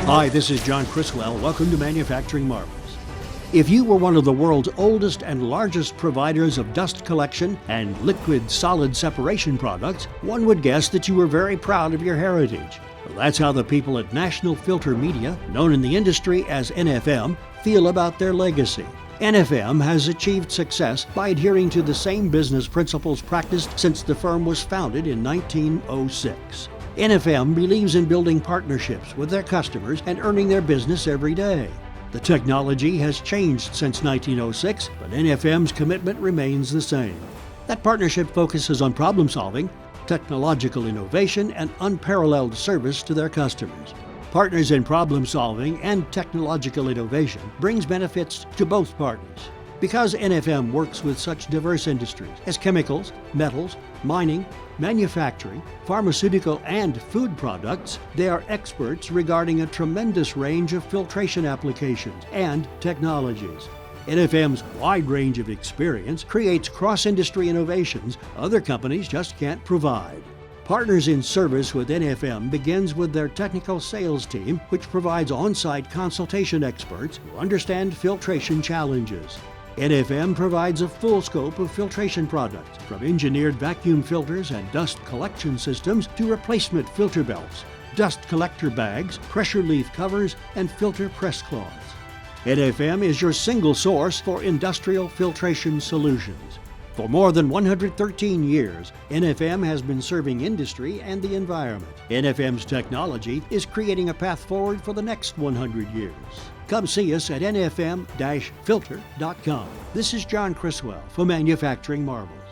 Hi, this is John Criswell. Welcome to Manufacturing Marvels. If you were one of the world's oldest and largest providers of dust collection and liquid-solid separation products, one would guess that you were very proud of your heritage. Well, that's how the people at National Filter Media, known in the industry as NFM, feel about their legacy. NFM has achieved success by adhering to the same business principles practiced since the firm was founded in 1906. NFM believes in building partnerships with their customers and earning their business every day. The technology has changed since 1906, but NFM's commitment remains the same. That partnership focuses on problem solving, technological innovation, and unparalleled service to their customers. Partners in problem solving and technological innovation brings benefits to both parties. Because NFM works with such diverse industries as chemicals, metals, mining, manufacturing, pharmaceutical, and food products, they are experts regarding a tremendous range of filtration applications and technologies. NFM's wide range of experience creates cross-industry innovations other companies just can't provide. Partners in service with NFM begins with their technical sales team, which provides on-site consultation experts who understand filtration challenges. NFM provides a full scope of filtration products, from engineered vacuum filters and dust collection systems to replacement filter belts, dust collector bags, pressure leaf covers, and filter press cloths. NFM is your single source for industrial filtration solutions. For more than 113 years, NFM has been serving industry and the environment. NFM's technology is creating a path forward for the next 100 years. Come see us at nfm-filter.com. This is John Criswell for Manufacturing Marvels.